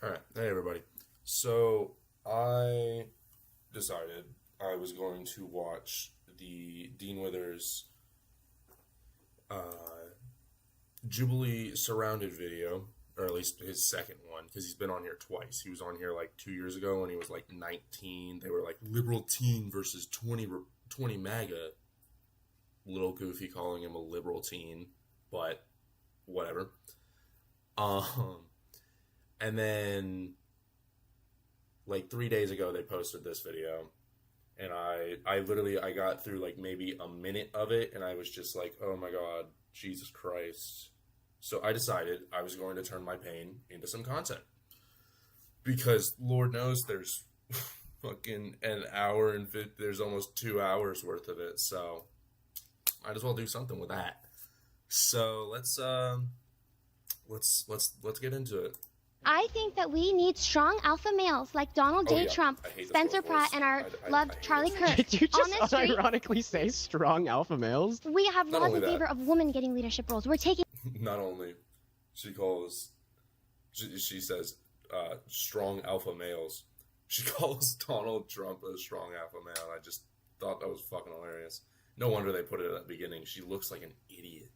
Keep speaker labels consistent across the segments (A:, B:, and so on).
A: All right, hey everybody. So I decided I was going to watch the Dean Withers Jubilee surrounded video, or at least his second one, because he's been on here twice. He was on here like 2 years ago when he was like 19. They were like liberal teen versus 20 MAGA. Little goofy calling him a liberal teen, but whatever. And then like 3 days ago they posted this video, and I got through like maybe a minute of it, and I was just like, oh my god, Jesus Christ. So I decided I was going to turn my pain into some content, because Lord knows there's fucking an hour and there's almost 2 hours worth of it, so might as well do something with that. So let's get into it.
B: I think that we need strong alpha males like Donald J. Trump, Spencer Pratt, and our loved Charlie Kirk.
C: Did you
B: On
C: just
B: the street,
C: unironically say strong alpha males?
B: we have
A: Not
B: laws
A: only
B: in
A: that.
B: favor of women getting leadership roles. We're taking
A: Not only, she says strong alpha males. She calls Donald Trump a strong alpha male. I just thought that was fucking hilarious. No wonder they put it at the beginning. She looks like an idiot.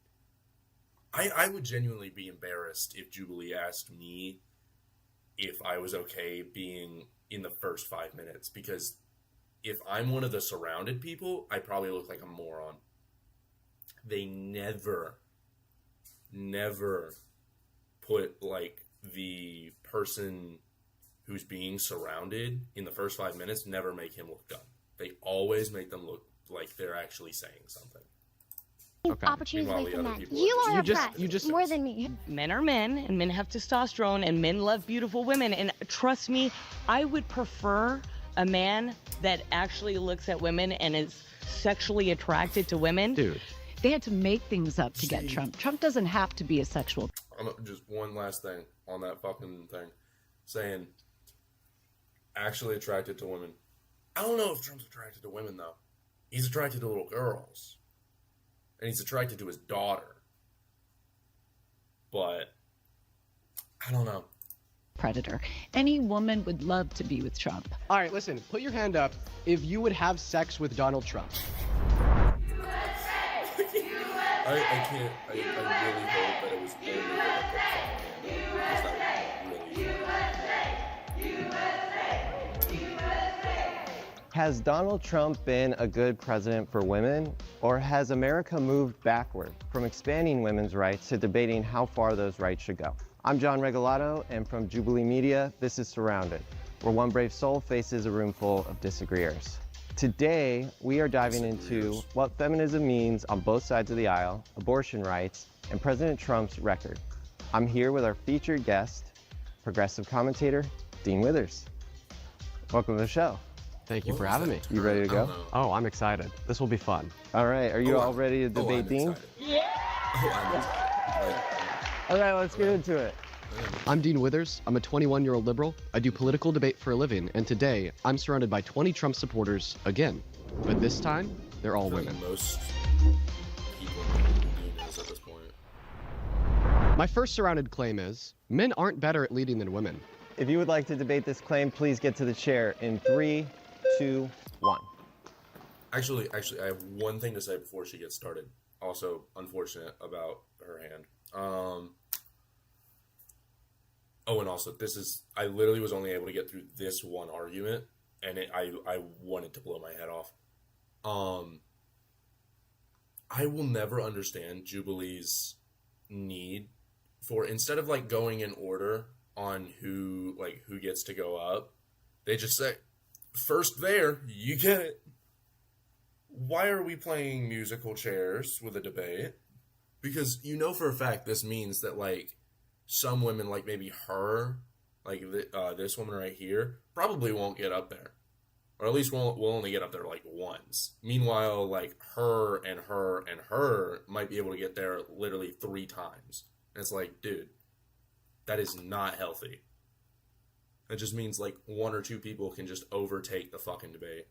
A: I would genuinely be embarrassed if Jubilee asked me if I was okay being in the first 5 minutes, because if I'm one of the surrounded people, I probably look like a moron. They never put like the person who's being surrounded in the first 5 minutes, never make him look dumb. They always make them look like they're actually saying something.
C: Okay.
B: opportunities
A: Meanwhile,
B: away
A: the
B: from
A: other
B: men.
A: people
B: You
A: are
B: are
C: just-
B: oppressed
C: you just-
B: more than me.
D: Men are men, and men have testosterone, and men love beautiful women. And trust me, I would prefer a man that actually looks at women and is sexually attracted to women.
C: Dude.
E: They had to make things up to get Trump. Trump doesn't have to be a sexual.
A: Just one last thing on that fucking thing. Saying actually attracted to women. I don't know if Trump's attracted to women, though. He's attracted to little girls. And he's attracted to his daughter. But I don't know.
E: Predator. Any woman would love to be with Trump.
C: All right, listen, put your hand up if you would have sex with Donald Trump.
A: I can't. I really hope that it was only for the because that really.
F: Has Donald Trump been a good president for women, or has America moved backward from expanding women's rights to debating how far those rights should go? I'm John Regalado, and from Jubilee Media, this is Surrounded, where one brave soul faces a room full of disagreeers. Today, we are diving into what feminism means on both sides of the aisle, abortion rights, and President Trump's record. I'm here with our featured guest, progressive commentator, Dean Withers. Welcome to the show.
C: Thank you for having me.
F: You ready to
A: I
F: go?
A: don't know.
C: Oh, I'm excited. This will be fun.
F: All right, are you
A: Oh,
F: all ready to debate
A: I'm
F: Dean?
A: excited. I'm excited.
F: All right, let's get into it.
C: I'm Dean Withers. I'm a 21-year-old liberal. I do political debate for a living, and today I'm surrounded by 20 Trump supporters again. But this time, they're all
A: I feel like
C: women.
A: most people know who Dean is at this point.
C: My first surrounded claim is, men aren't better at leading than women.
F: If you would like to debate this claim, please get to the chair in 3, 2, 1.
A: Actually, I have one thing to say before she gets started. Also, unfortunate about her hand. Oh, and also, I literally was only able to get through this one argument, and I wanted to blow my head off. I will never understand Jubilee's need for, instead of like going in order on who gets to go up, they just say, first there, you get it. Why are we playing musical chairs with a debate? Because you know for a fact this means that like some women, like maybe her, like this woman right here, probably won't get up there, or at least will only get up there like once. Meanwhile, like her and her and her might be able to get there literally 3 times. And it's like, dude, that is not healthy. It just means like 1 or 2 people can just overtake the fucking debate.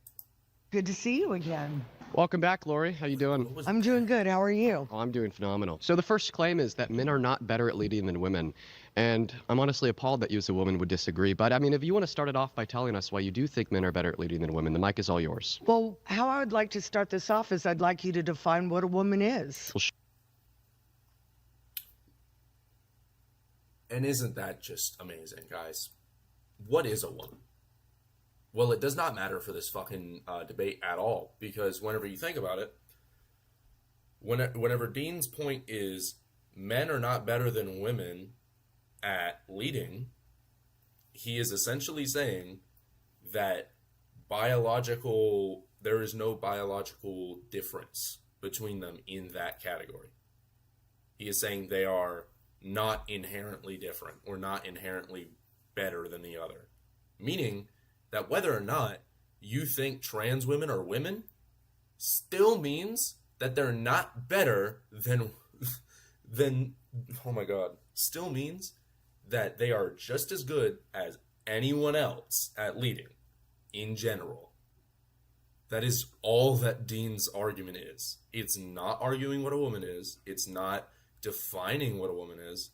G: Good to see you again.
C: Welcome back, Lori. How you doing?
G: I'm doing good. How are you?
C: Oh, I'm doing phenomenal. So the first claim is that men are not better at leading than women. And I'm honestly appalled that you as a woman would disagree. But I mean, if you want to start it off by telling us why you do think men are better at leading than women, the mic is all yours.
G: Well, how I would like to start this off is I'd like you to define what a woman is.
A: And isn't that just amazing, guys? What is a woman? Well, it does not matter for this fucking debate at all, because whenever you think about it, whenever Dean's point is men are not better than women at leading, he is essentially saying that there is no biological difference between them in that category. He is saying they are not inherently different or not inherently better than the other, meaning that whether or not you think trans women are women still means that they're not better than oh my god, still means that they are just as good as anyone else at leading in general. That is all that Dean's argument is. It's not arguing what a woman is. It's not defining what a woman is.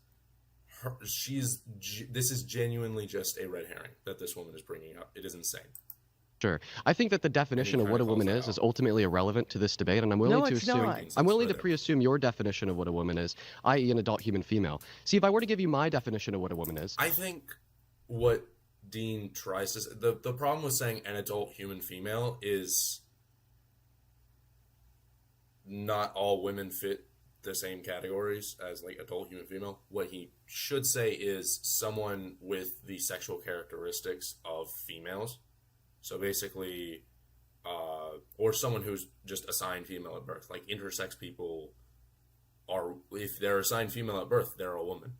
A: This is genuinely just a red herring that this woman is bringing up. It is insane.
C: Sure. I think that the definition of what a woman is ultimately irrelevant to this debate, and I'm willing to assume I'm willing to pre-assume your definition of what a woman is, i.e. an adult human female. See, if I were to give you my definition of what a woman is,
A: I think what Dean tries to say, the problem with saying an adult human female is not all women fit the same categories as like adult human female. What he should say is someone with the sexual characteristics of females. So basically, or someone who's just assigned female at birth. Like intersex people are, if they're assigned female at birth, they're a woman,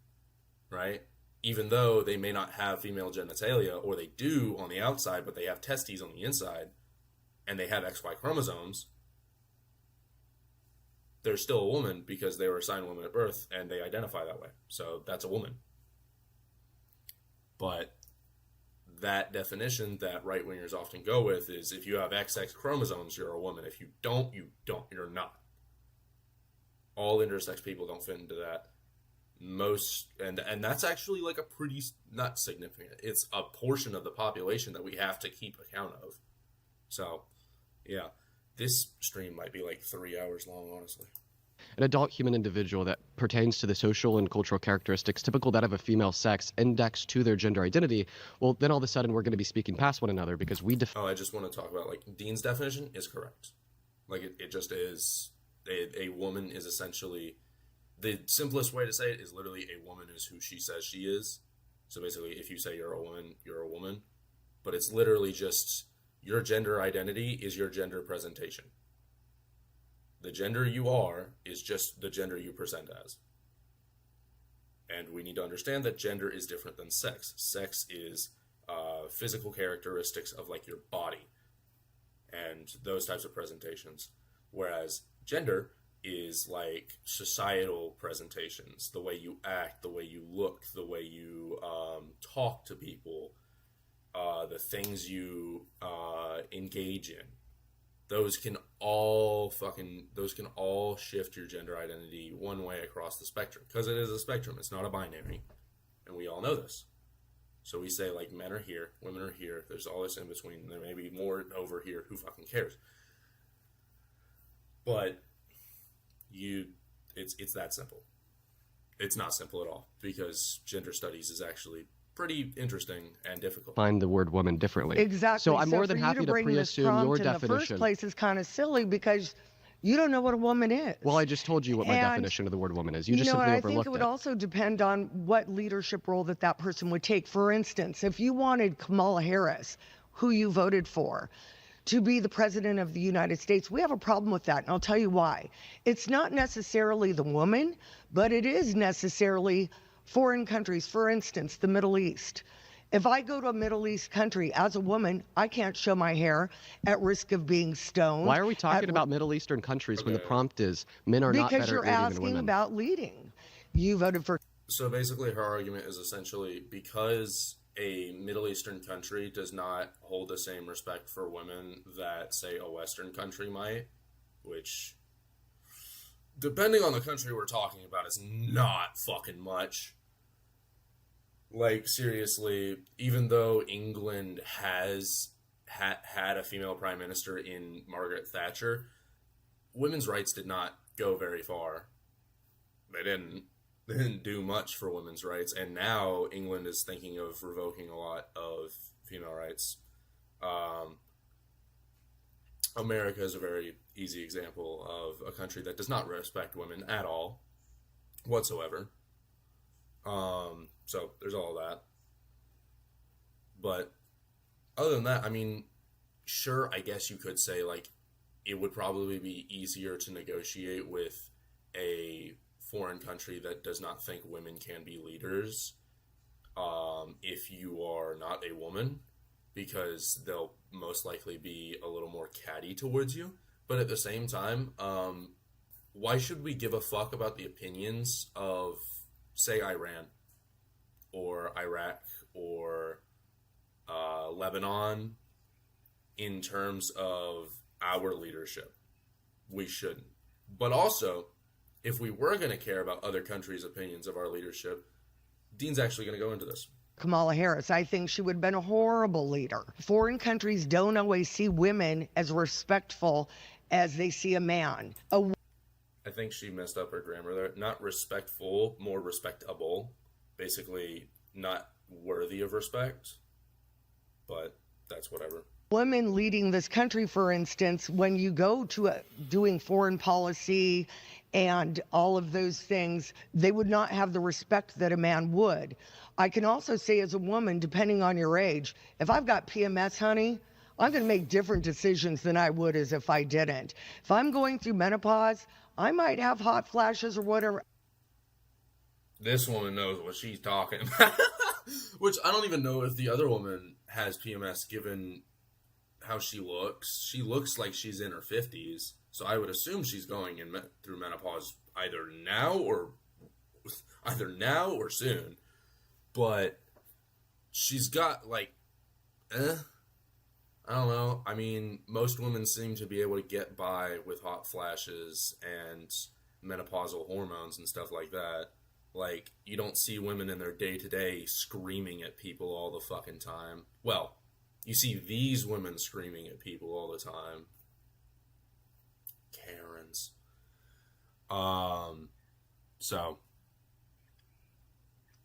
A: right? Even though they may not have female genitalia, or they do on the outside, but they have testes on the inside, and they have XY chromosomes, they're still a woman because they were assigned woman at birth and they identify that way. So that's a woman. But that definition that right-wingers often go with is if you have XX chromosomes, you're a woman. If you don't, you're not. All intersex people don't fit into that. And that's actually like a pretty, not significant, it's a portion of the population that we have to keep account of. So, yeah. This stream might be like 3 hours long, honestly.
C: An adult human individual that pertains to the social and cultural characteristics typical that of a female sex indexed to their gender identity, well, then all of a sudden we're going to be speaking past one another because we
A: I just want to talk about, like, Dean's definition is correct. Like, it just is, a woman is essentially, the simplest way to say it is literally a woman is who she says she is. So basically, if you say you're a woman, you're a woman. But it's literally just, your gender identity is your gender presentation. The gender you are is just the gender you present as. And we need to understand that gender is different than sex. Sex is physical characteristics of like your body and those types of presentations. Whereas gender is like societal presentations, the way you act, the way you look, the way you talk to people, the things you engage in. Those can all shift your gender identity one way across the spectrum, because it is a spectrum. It's not a binary, and we all know this. So we say like men are here, women are here. There's all this in between. There may be more over here. Who fucking cares? But it's that simple. It's not simple at all, because gender studies is actually pretty interesting and difficult.
C: Find the word woman differently.
G: Exactly.
C: So I'm more than happy to pre-assume your definition.
G: In the first place is kind of silly because you don't know what a woman is.
C: Well, I just told you what my definition of the word woman is. You just simply overlooked it.
G: I think it would also depend on what leadership role that person would take. For instance, if you wanted Kamala Harris, who you voted for, to be the president of the United States, we have a problem with that, and I'll tell you why. It's not necessarily the woman, but it is necessarily foreign countries, for instance, the Middle East. If I go to a Middle East country as a woman, I can't show my hair at risk of being stoned.
C: Why are we talking about Middle Eastern countries when the prompt is men are not better at leading than women?
G: Because you're asking about leading. You voted for...
A: So basically her argument is essentially because a Middle Eastern country does not hold the same respect for women that, say, a Western country might, which, depending on the country we're talking about, is not fucking much. Like, seriously, even though England has had a female prime minister in Margaret Thatcher, women's rights did not go very far. They didn't do much for women's rights, and now England is thinking of revoking a lot of female rights. America is a very easy example of a country that does not respect women at all, whatsoever. So there's all that. But other than that, I mean, sure, I guess you could say, like, it would probably be easier to negotiate with a foreign country that does not think women can be leaders if you are not a woman, because they'll most likely be a little more catty towards you. But at the same time, why should we give a fuck about the opinions of, say, Iran or Iraq or Lebanon in terms of our leadership? We shouldn't. But also, if we were going to care about other countries' opinions of our leadership, Dean's actually going to go into this.
G: Kamala Harris, I think she would have been a horrible leader. Foreign countries don't always see women as respectful as they see a man.
A: I think she messed up her grammar there. Not respectful, more respectable. Basically, not worthy of respect. But that's whatever.
G: Women leading this country, for instance, when you go to doing foreign policy and all of those things, they would not have the respect that a man would. I can also say, as a woman, depending on your age, if I've got PMS, honey, I'm going to make different decisions than I would as if I didn't. If I'm going through menopause, I might have hot flashes or whatever.
A: This woman knows what she's talking about. Which I don't even know if the other woman has PMS, given how she looks. She looks like she's in her 50s, so I would assume she's going through menopause either now or soon. But she's got, like, I don't know. I mean, most women seem to be able to get by with hot flashes and menopausal hormones and stuff like that. Like, you don't see women in their day-to-day screaming at people all the fucking time. Well, you see these women screaming at people all the time. Karens. So,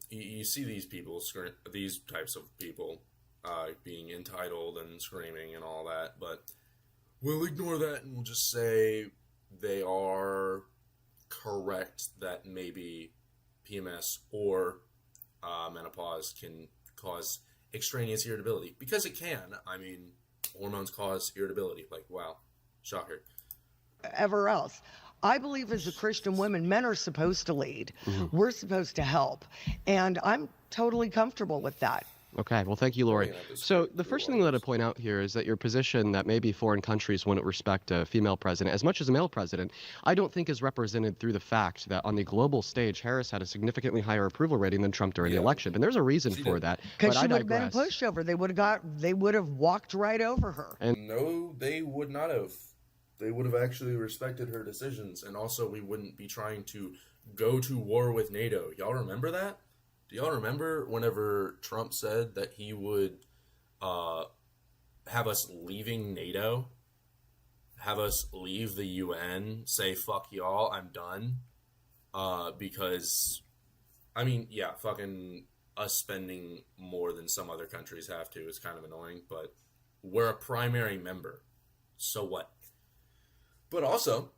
A: you see these people, these types of people, being entitled and screaming and all that, but we'll ignore that and we'll just say they are correct that maybe PMS or menopause can cause extraneous irritability, because it can. I mean, hormones cause irritability. Like, wow, shocker.
G: Ever else. I believe as a Christian woman, men are supposed to lead. Mm-hmm. We're supposed to help. And I'm totally comfortable with that.
C: Okay, well, thank you, Lori. So the first thing that I'd point out here is that your position that maybe foreign countries wouldn't respect a female president as much as a male president, I don't think is represented through the fact that on the global stage, Harris had a significantly higher approval rating than Trump during the election. And there's a reason for that.
G: Because she would have been a pushover. They would have walked right over her.
A: And no, they would not have. They would have actually respected her decisions. And also, we wouldn't be trying to go to war with NATO. Y'all remember that? Do y'all remember whenever Trump said that he would have us leaving NATO, have us leave the UN, say, fuck y'all, I'm done? Because, I mean, yeah, fucking us spending more than some other countries have to is kind of annoying, but we're a primary member. So what? But also,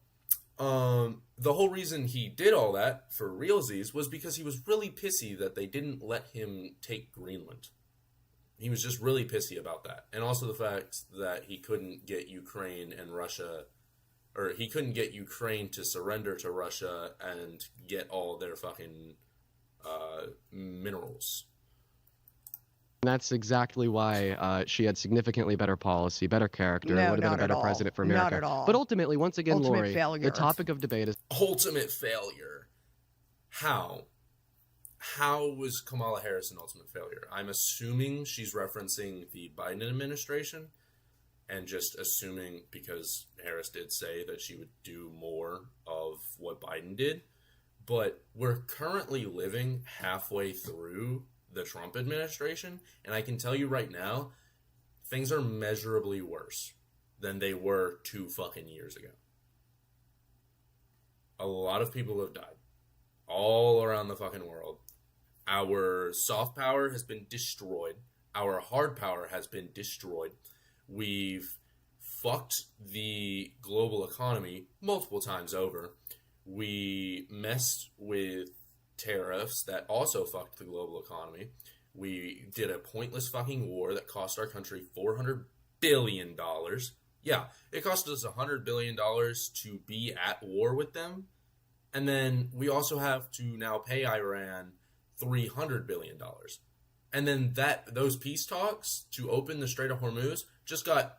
A: the whole reason he did all that for realsies was because he was really pissy that they didn't let him take Greenland. He was just really pissy about that. And also the fact that he couldn't get Ukraine and Russia, or he couldn't get Ukraine to surrender to Russia and get all their fucking minerals.
C: That's exactly why she had significantly better policy, better character, would have been a better president for America.
G: Not at all.
C: But ultimately, once again,
G: Lori,
C: the topic of debate is...
A: Ultimate failure. How? how was Kamala Harris an ultimate failure? I'm assuming she's referencing the Biden administration and just assuming because Harris did say that she would do more of what Biden did. But we're currently living halfway through the Trump administration, and I can tell you right now, things are measurably worse than they were 2 fucking years ago. A lot of people have died all around the fucking world. Our soft power has been destroyed. Our hard power has been destroyed. We've fucked the global economy multiple times over. We messed with tariffs that also fucked the global economy. We did a pointless fucking war that cost our country $400 billion. Yeah, it cost us $100 billion to be at war with them. And then we also have to now pay Iran $300 billion. And then those peace talks to open the Strait of Hormuz just got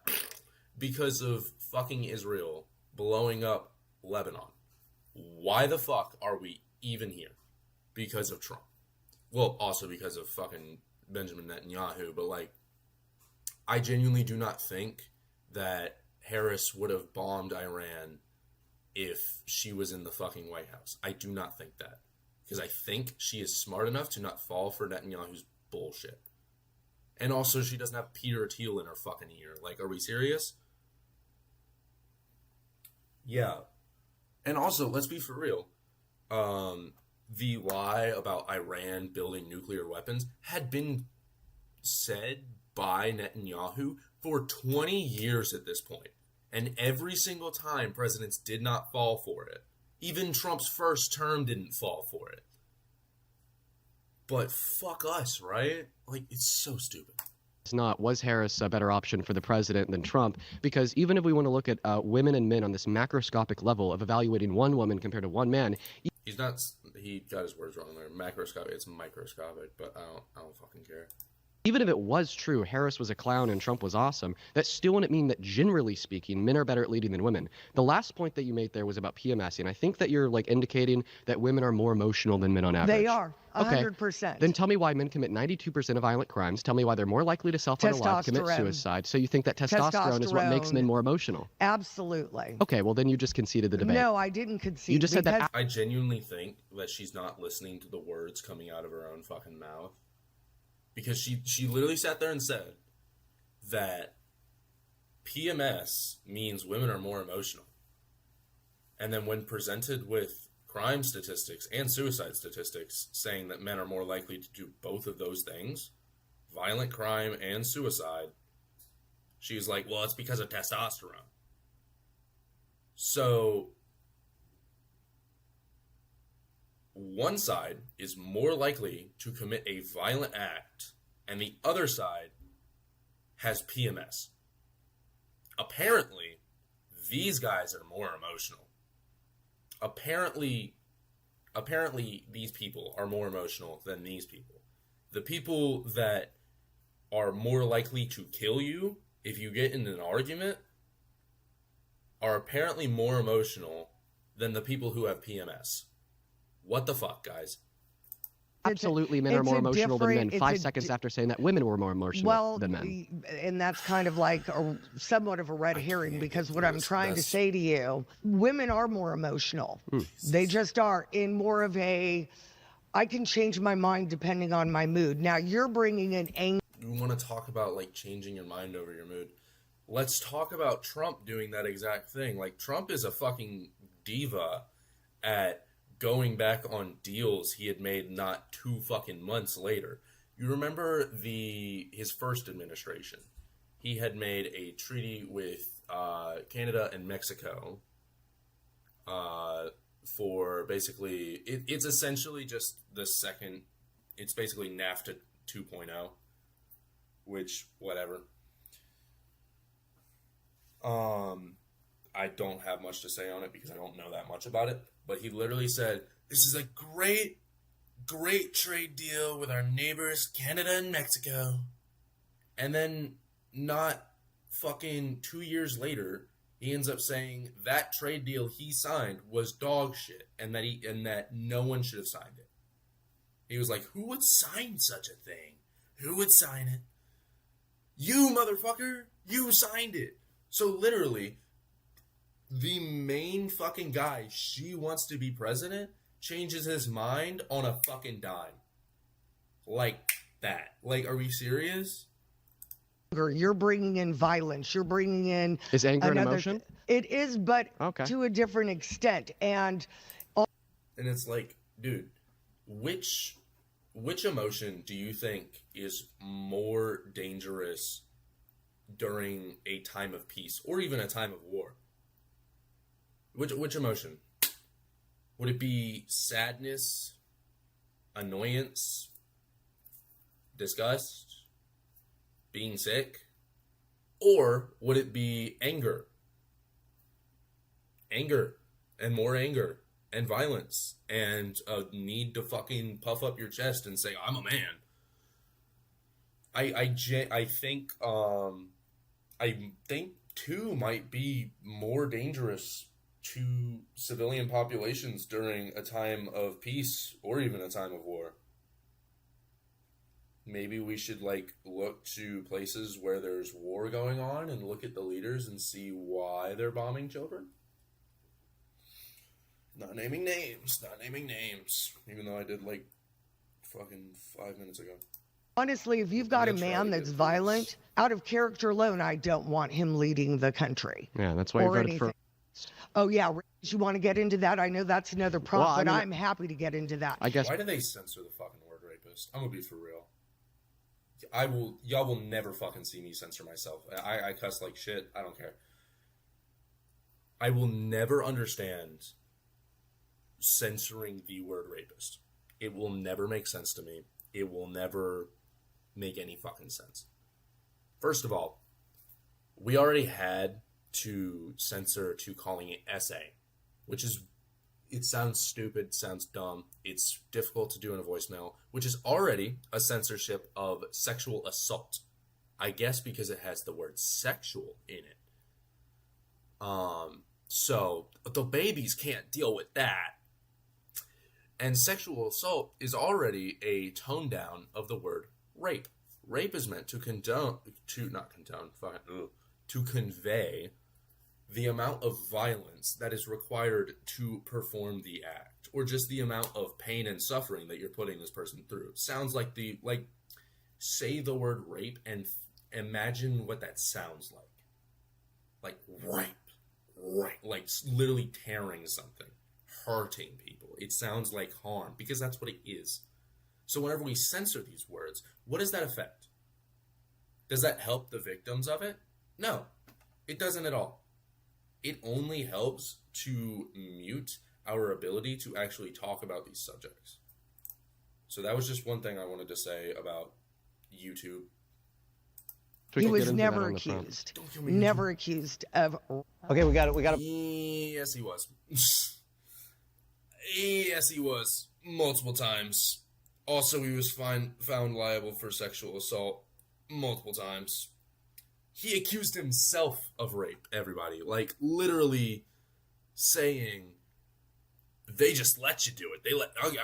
A: because of fucking Israel blowing up Lebanon. Why the fuck are we even here? Because of Trump. Well, also because of fucking Benjamin Netanyahu. But, like, I genuinely do not think that Harris would have bombed Iran if she was in the fucking White House. I do not think that. Because I think she is smart enough to not fall for Netanyahu's bullshit. And also, she doesn't have Peter Thiel in her fucking ear. Like, are we serious? Yeah. And also, let's be for real. The lie about Iran building nuclear weapons had been said by Netanyahu for 20 years at this point. And every single time, presidents did not fall for it. Even Trump's first term didn't fall for it. But fuck us, right? Like, it's so stupid.
C: It's not, was Harris a better option for the president than Trump? Because even if we want to look at women and men on this macroscopic level of evaluating one woman compared to one man.
A: He got his words wrong there. Macroscopic, it's microscopic, but I don't fucking care.
C: Even if it was true, Harris was a clown and Trump was awesome, that still wouldn't mean that, generally speaking, men are better at leading than women. The last point that you made there was about PMS, and I think that you're, like, indicating that women are more emotional than men on average.
G: They are, 100%.
C: Okay. Then tell me why men commit 92% of violent crimes. Tell me why they're more likely to self-unalive, commit suicide. So you think that testosterone is what makes men more emotional?
G: Absolutely.
C: Okay, well, then you just conceded the debate.
G: No, I didn't concede.
C: You just said that.
A: I genuinely think that she's not listening to the words coming out of her own fucking mouth. Because she literally sat there and said that PMS means women are more emotional. And then when presented with crime statistics and suicide statistics saying that men are more likely to do both of those things, violent crime and suicide, she's like, well, it's because of testosterone. So one side is more likely to commit a violent act, and the other side has PMS. Apparently, these guys are more emotional. Apparently these people are more emotional than these people. The people that are more likely to kill you if you get in an argument are apparently more emotional than the people who have PMS. What the fuck, guys?
C: Absolutely, men are more emotional than men. 5 seconds after saying that, women were more emotional than men.
G: And that's kind of like somewhat of a red herring, because what I'm trying to say to you, women are more emotional. They just are in more of a, I can change my mind depending on my mood. Now, you're bringing an anger.
A: You want to talk about, like, changing your mind over your mood? Let's talk about Trump doing that exact thing. Like, Trump is a fucking diva at going back on deals he had made not 2 fucking months later. You remember his first administration? He had made a treaty with Canada and Mexico for basically, it's essentially just the second, it's basically NAFTA 2.0, which, whatever. I don't have much to say on it because I don't know that much about it. But he literally said, this is a great, great trade deal with our neighbors, Canada and Mexico. And then not fucking 2 years later, he ends up saying that trade deal he signed was dog shit and that no one should have signed it. He was like, who would sign such a thing? Who would sign it? You, motherfucker! You signed it! So literally, the main fucking guy she wants to be president changes his mind on a fucking dime. Like that. Like, are we serious?
G: You're bringing in violence. You're bringing in...
C: Is anger an emotion?
G: It is, but to a different extent. And
A: it's like, dude, which emotion do you think is more dangerous during a time of peace or even a time of war? Which emotion? Would it be sadness, annoyance, disgust, being sick? Or would it be anger? Anger and more anger and violence and a need to fucking puff up your chest and say, I'm a man. I think two might be more dangerous to civilian populations during a time of peace or even a time of war. Maybe we should look to places where there's war going on and look at the leaders and see why they're bombing children. Not naming names, even though I did fucking 5 minutes ago.
G: Honestly, if you've got a man that's violent, out of character alone, I don't want him leading the country.
C: Yeah, that's why you voted for...
G: Oh, yeah. You want to get into that? I know that's another prompt, but I'm happy to get into that.
C: I guess.
A: Why do they censor the fucking word rapist? I'm going to be for real. Y'all will never fucking see me censor myself. I cuss like shit. I don't care. I will never understand censoring the word rapist. It will never make sense to me. It will never make any fucking sense. First of all, we already had to censor to calling it essay, which is, it sounds stupid, sounds dumb. It's difficult to do in a voicemail, which is already a censorship of sexual assault. I guess because it has the word sexual in it. So the babies can't deal with that. And sexual assault is already a tone down of the word rape. Rape is meant to convey the amount of violence that is required to perform the act, or just the amount of pain and suffering that you're putting this person through. Sounds like say the word rape and imagine what that sounds like. Like rape, like literally tearing something, hurting people. It sounds like harm because that's what it is. So whenever we censor these words, what does that affect? Does that help the victims of it? No, it doesn't at all. It only helps to mute our ability to actually talk about these subjects. So that was just one thing I wanted to say about YouTube.
G: He was never accused. Never accused of...
F: Okay, we got it.
A: Yes, he was. Yes, he was. Multiple times. Also, he was found liable for sexual assault multiple times. He accused himself of rape, everybody. Literally saying, they just let you do it.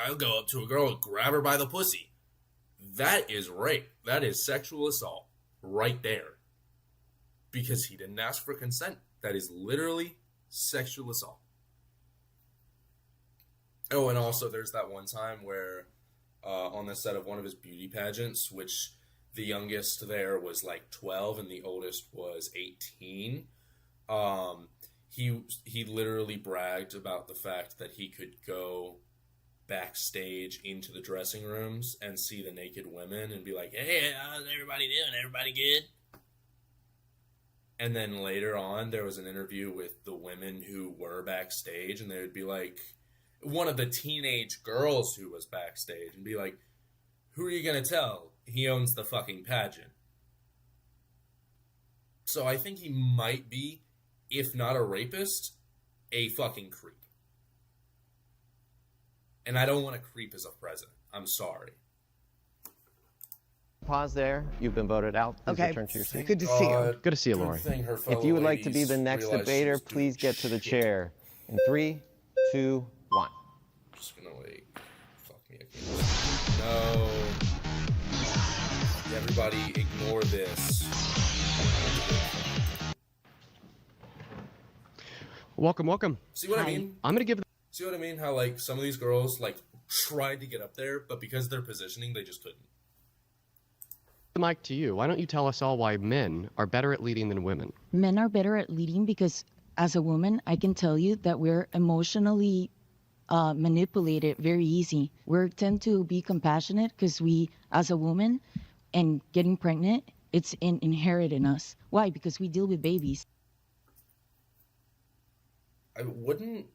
A: I'll go up to a girl and grab her by the pussy. That is rape. That is sexual assault right there. Because he didn't ask for consent. That is literally sexual assault. Oh, and also there's that one time where on the set of one of his beauty pageants, which the youngest there was 12 and the oldest was 18, he literally bragged about the fact that he could go backstage into the dressing rooms and see the naked women and be like, hey, how's everybody doing? Everybody good? And then later on, there was an interview with the women who were backstage, and they would be like, one of the teenage girls who was backstage, and be like, who are you going to tell? He owns the fucking pageant. So I think he might be, if not a rapist, a fucking creep. And I don't want a creep as a president. I'm sorry.
F: Pause there. You've been voted out. Please return to your seat.
G: Good to see you.
C: Good to see you, Lori.
F: If you would like to be the next debater, please get to the chair. In 3, 2, 1.
A: I'm just gonna fuck me No. Everybody ignore this.
C: Welcome.
A: See what I mean?
C: I'm gonna give.
A: See what I mean? How like some of these girls like tried to get up there, but because of their positioning, they just couldn't.
C: The mic to you. Why don't you tell us all why men are better at leading than women?
H: Men are better at leading because, as a woman, I can tell you that we're emotionally manipulated very easy. We tend to be compassionate because we, as a woman, and getting pregnant, it's inherent in us. Why? Because we deal with babies.
A: I wouldn't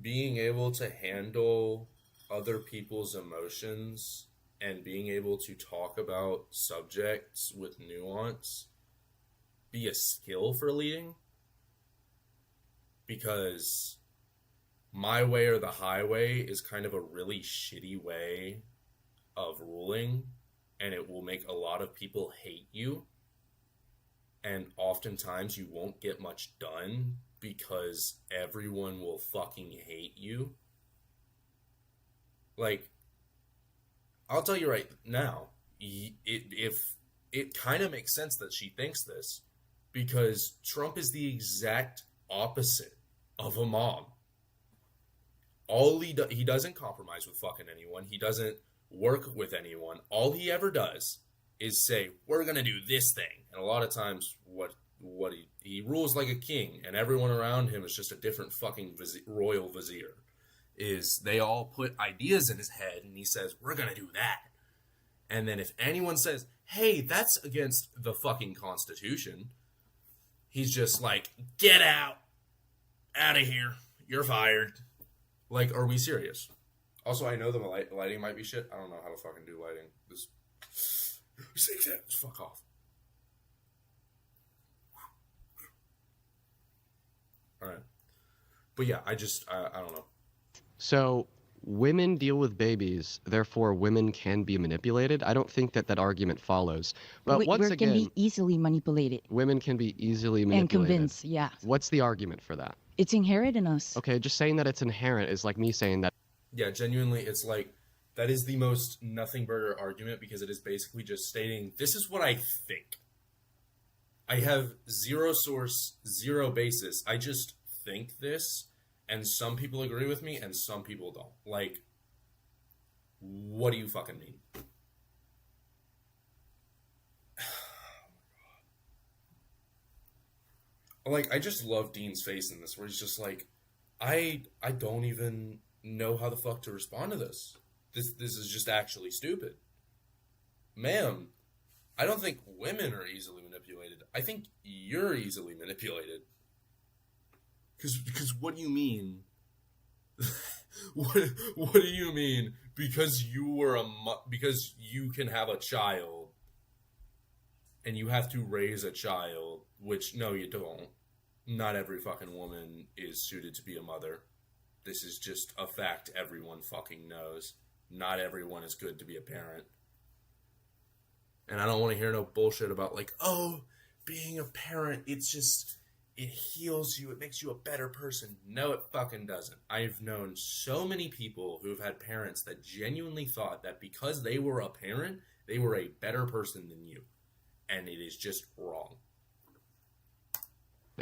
A: being able to handle other people's emotions and being able to talk about subjects with nuance be a skill for leading? Because my way or the highway is kind of a really shitty way of ruling, and it will make a lot of people hate you, and oftentimes you won't get much done because everyone will fucking hate you. Like, I'll tell you right now, it kind of makes sense that she thinks this, because Trump is the exact opposite of a mom. He doesn't compromise with fucking anyone. He doesn't work with anyone. All he ever does is say, we're gonna do this thing. And a lot of times what he rules like a king, and everyone around him is just a different fucking royal vizier. Is they all put ideas in his head, and he says, we're gonna do that. And then if anyone says, hey, that's against the fucking Constitution, he's just like, get out of here, you're fired. Like, are we serious? Also, I know the lighting might be shit. I don't know how to fucking do lighting. This 6 seconds, fuck off. All right. But yeah, I don't know.
C: So women deal with babies, therefore women can be manipulated. I don't think that argument follows. But once again,
H: can be easily manipulated.
C: Women can be easily manipulated.
H: And convinced, yeah.
C: What's the argument for that?
H: It's inherent in us.
C: Okay, just saying that it's inherent is like me saying that.
A: Yeah, genuinely, it's like, that is the most nothing burger argument, because it is basically just stating, this is what I think. I have zero source, zero basis. I just think this, and some people agree with me, and some people don't. Like, what do you fucking mean? Like, I just love Dean's face in this, where he's just like, I don't even know how the fuck to respond to this. This is just actually stupid. Ma'am, I don't think women are easily manipulated. I think you're easily manipulated. Because what do you mean? what do you mean? Because because you can have a child and you have to raise a child, which no, you don't. Not every fucking woman is suited to be a mother. This is just a fact everyone fucking knows. Not everyone is good to be a parent. And I don't want to hear no bullshit about like, oh, being a parent, it heals you, it makes you a better person. No, it fucking doesn't. I've known so many people who've had parents that genuinely thought that because they were a parent, they were a better person than you. And it is just wrong.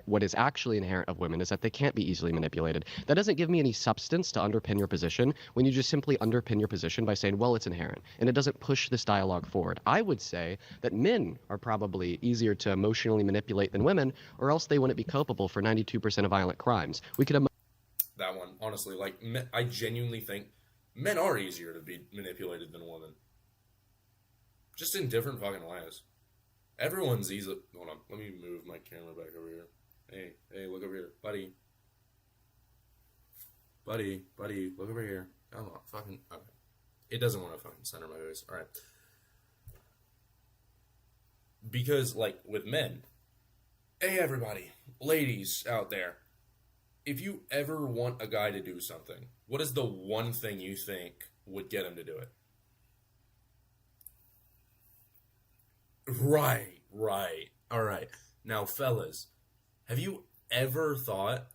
C: What is actually inherent of women is that they can't be easily manipulated. That doesn't give me any substance to underpin your position when you just simply underpin your position by saying, well, it's inherent. And it doesn't push this dialogue forward. I would say that men are probably easier to emotionally manipulate than women, or else they wouldn't be culpable for 92% of violent crimes. We could
A: that one, honestly, like, I genuinely think men are easier to be manipulated than women. Just in different fucking ways. Everyone's easy. Hold on, let me move my camera back over here. Hey, look over here. Buddy, look over here. Come on, fucking, okay. It doesn't want to fucking center my voice. Alright. Because, like, with men, hey everybody, ladies out there, if you ever want a guy to do something, what is the one thing you think would get him to do it? Right. Alright. Now, fellas, have you ever thought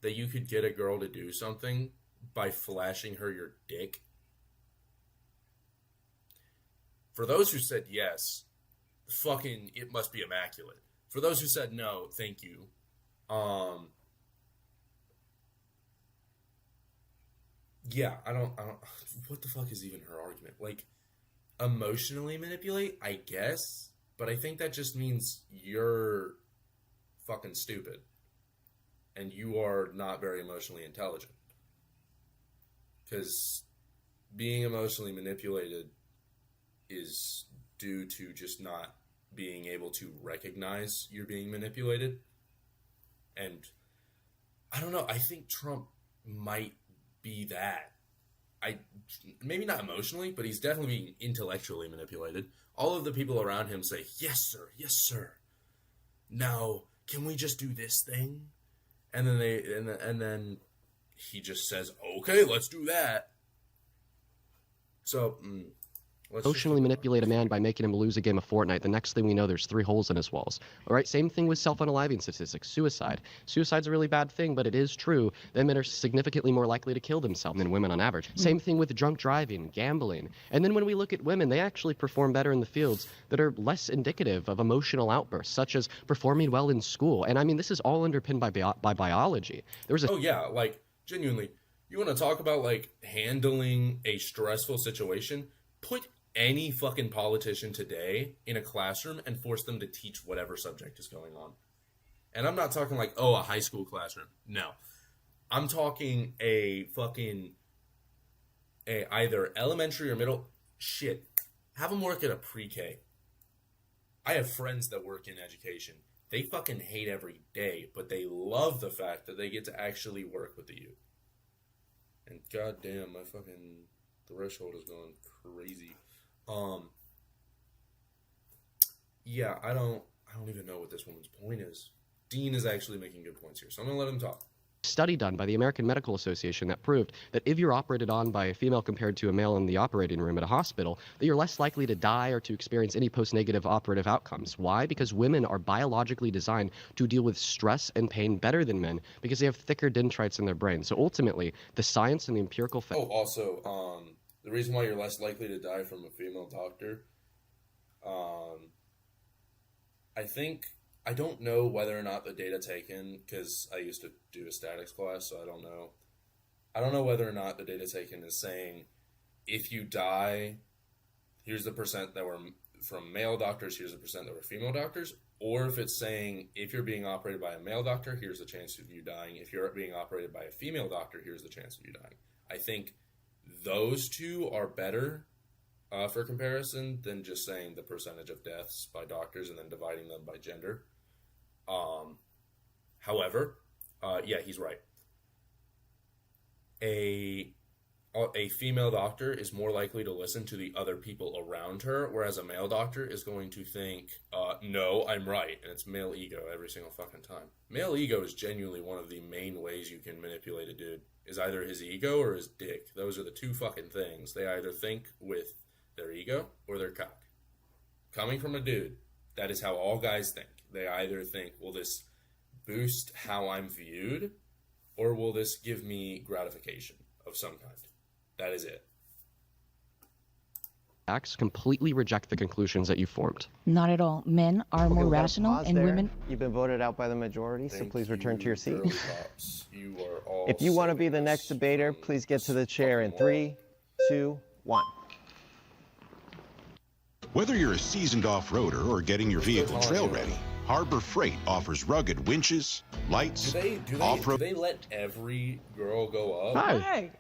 A: that you could get a girl to do something by flashing her your dick? For those who said yes, fucking it must be immaculate. For those who said no, thank you. Yeah, I don't what the fuck is even her argument? Like, emotionally manipulate, I guess, but I think that just means you're fucking stupid and you are not very emotionally intelligent. Because being emotionally manipulated is due to just not being able to recognize you're being manipulated. And I don't know, I think Trump might be that. Maybe not emotionally, but he's definitely being intellectually manipulated. All of the people around him say, yes, sir, yes, sir. Now, can we just do this thing? And then then he just says, okay, let's do that. So,
C: emotionally manipulate a man by making him lose a game of Fortnite. The next thing we know, there's 3 holes in his walls. All right, same thing with self-unaliving statistics. Suicide. Suicide's a really bad thing, but it is true that men are significantly more likely to kill themselves than women on average. Same thing with drunk driving, gambling. And then when we look at women, they actually perform better in the fields that are less indicative of emotional outbursts, such as performing well in school. And I mean, this is all underpinned by biology. There was a...
A: Oh, yeah, like, genuinely, you want to talk about, like, handling a stressful situation? Put any fucking politician today in a classroom and force them to teach whatever subject is going on. And I'm not talking like, a high school classroom. No. I'm talking a either elementary or middle. Shit. Have them work at a pre-K. I have friends that work in education. They fucking hate every day, but they love the fact that they get to actually work with the youth. And goddamn, my fucking threshold is going crazy. Yeah, I don't even know what this woman's point is. Dean is actually making good points here, so I'm gonna let him talk.
C: Study done by the American Medical Association that proved that if you're operated on by a female compared to a male in the operating room at a hospital, that you're less likely to die or to experience any post-negative operative outcomes. Why? Because women are biologically designed to deal with stress and pain better than men because they have thicker dendrites in their brain. So ultimately, the science and the empirical fact...
A: Also, the reason why you're less likely to die from a female doctor, I don't know whether or not the data taken, because I used to do a statics class, so I don't know. I don't know whether or not the data taken is saying, if you die, here's the percent that were from male doctors, here's the percent that were female doctors, or if it's saying, if you're being operated by a male doctor, here's the chance of you dying. If you're being operated by a female doctor, here's the chance of you dying. I think those two are better for comparison than just saying the percentage of deaths by doctors and then dividing them by gender. However, yeah, he's right. A female doctor is more likely to listen to the other people around her, whereas a male doctor is going to think, no, I'm right, and it's male ego every single fucking time. Male ego is genuinely one of the main ways you can manipulate a dude, is either his ego or his dick. Those are the two fucking things. They either think with their ego or their cock. Coming from a dude, that is how all guys think. They either think, will this boost how I'm viewed, or will this give me gratification of some kind? That is it.
C: Facts completely reject the conclusions that you formed.
H: Not at all. Men are more rational and women...
F: You've been voted out by the majority, so please return to your seat.
A: You are all
F: if you want to be the next debater, please get to the chair in 3, 2, 1.
I: Whether you're a seasoned off-roader or getting your vehicle trail ready, Harbor Freight offers rugged winches, lights, off-road...
A: Do they let every girl go up?
C: Hi.
G: Hey.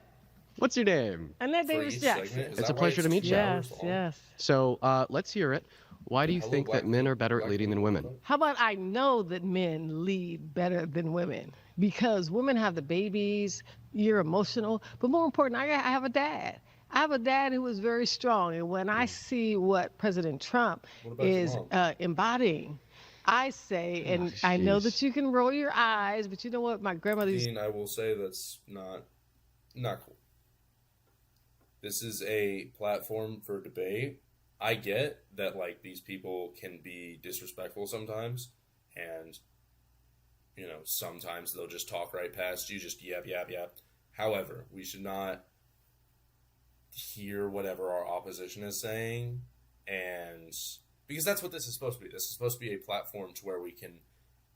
C: What's your name?
G: Annette Davis Jackson.
C: It's a pleasure to meet you.
G: Yes, yes.
C: So let's hear it. Why do you think that men are better at leading than women?
J: How about I know that men lead better than women? Because women have the babies, you're emotional, but more important, I have a dad. I have a dad who is very strong, and when I see what President Trump is embodying, I say, and I know that you can roll your eyes, but you know what, my grandmother used...
A: I will say that's not cool. This is a platform for debate. I get that, like, these people can be disrespectful sometimes, and, you know, sometimes they'll just talk right past you, just yap. However, we should not hear whatever our opposition is saying And because that's what this is supposed to be. This is supposed to be a platform to where we can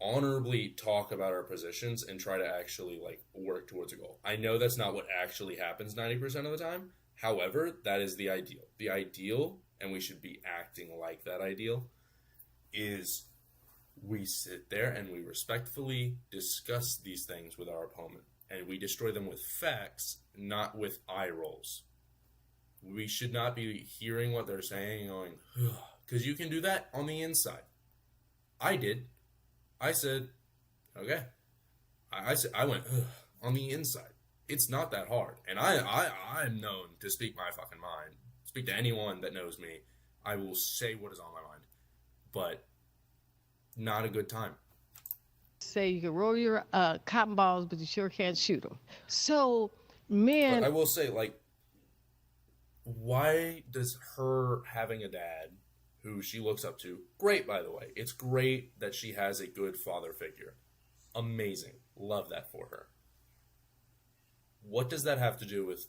A: honorably talk about our positions and try to actually like work towards a goal. I know that's not what actually happens 90% of the time. However, that is the ideal. The ideal, and we should be acting like that ideal, is we sit there and we respectfully discuss these things with our opponent. And we destroy them with facts, not with eye rolls. We should not be hearing what they're saying and going, because you can do that on the inside. I did. I said, okay. I went, on the inside. It's not that hard. And I'm known to speak my fucking mind. Speak to anyone that knows me. I will say what is on my mind. But not a good time.
J: Say you can roll your cotton balls, but you sure can't shoot them. So, men...
A: But I will say, like, why does her having a dad who she looks up to, great, by the way. It's great that she has a good father figure. Amazing. Love that for her. What does that have to do with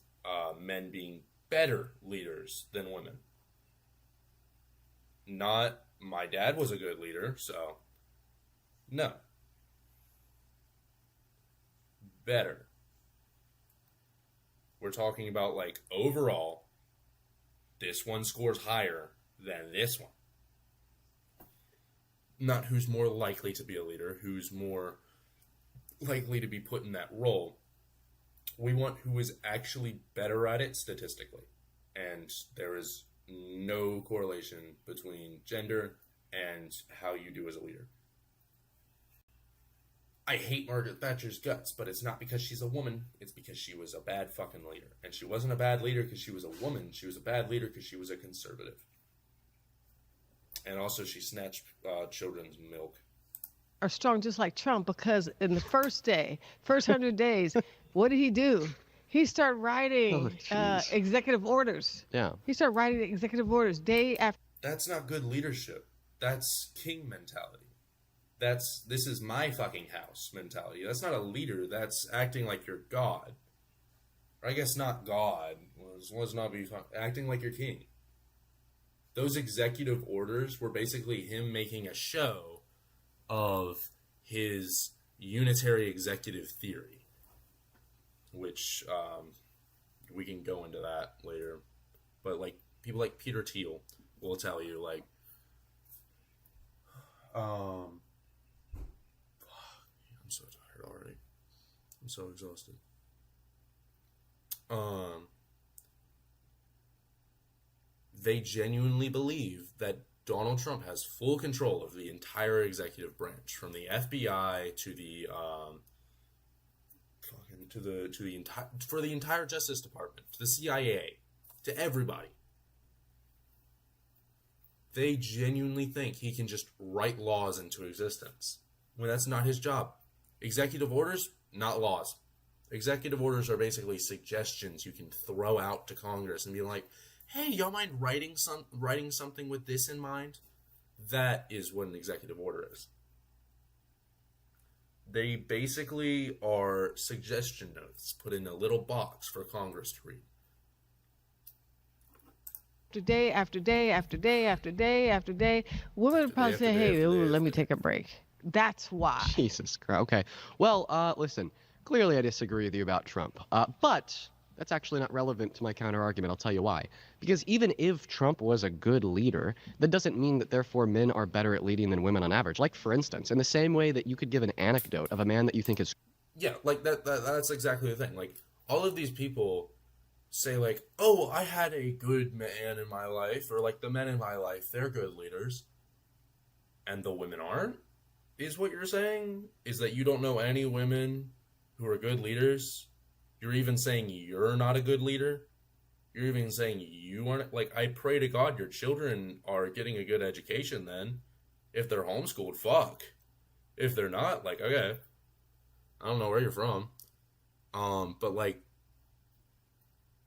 A: men being better leaders than women? Not, my dad was a good leader, so no. Better. We're talking about, like, overall, this one scores higher than this one. Not who's more likely to be a leader, who's more likely to be put in that role. We want who is actually better at it statistically. And there is no correlation between gender and how you do as a leader. I hate Margaret Thatcher's guts, but it's not because she's a woman. It's because she was a bad fucking leader. And she wasn't a bad leader because she was a woman. She was a bad leader because she was a conservative. And also she snatched children's milk.
J: Are strong just like Trump, because in the first 100 days, what did he do? He started writing executive orders.
C: Yeah.
J: He started writing executive orders day after.
A: That's not good leadership. That's king mentality. This is my fucking house mentality. That's not a leader. That's acting like you're God. Or I guess not God. Let's not be acting like you're king. Those executive orders were basically him making a show of his unitary executive theory, which we can go into that later. But like people like Peter Thiel will tell you, like, I'm so tired already. I'm so exhausted. They genuinely believe that Donald Trump has full control of the entire executive branch, from the FBI to the for the entire Justice Department, to the CIA, to everybody. They genuinely think he can just write laws into existence, when that's not his job. Executive orders, not laws. Executive orders are basically suggestions you can throw out to Congress and be like, hey, y'all mind writing something with this in mind? That is what an executive order is. They basically are suggestion notes put in a little box for Congress to read.
J: Day after day after day after day after day, women would probably say, hey, let me take a break. That's why.
C: Jesus Christ. Okay. Well, listen, clearly I disagree with you about Trump. But that's actually not relevant to my counter-argument. I'll tell you why. Because even if Trump was a good leader, that doesn't mean that therefore men are better at leading than women on average. Like, for instance, in the same way that you could give an anecdote of a man that you think is...
A: Yeah, like that's exactly the thing. Like, all of these people say, like, oh, I had a good man in my life, or like the men in my life, they're good leaders, and the women aren't, is what you're saying? Is that you don't know any women who are good leaders? You're even saying you're not a good leader? You're even saying you aren't... Like, I pray to God your children are getting a good education then. If they're homeschooled, fuck. If they're not, like, okay. I don't know where you're from. But, like,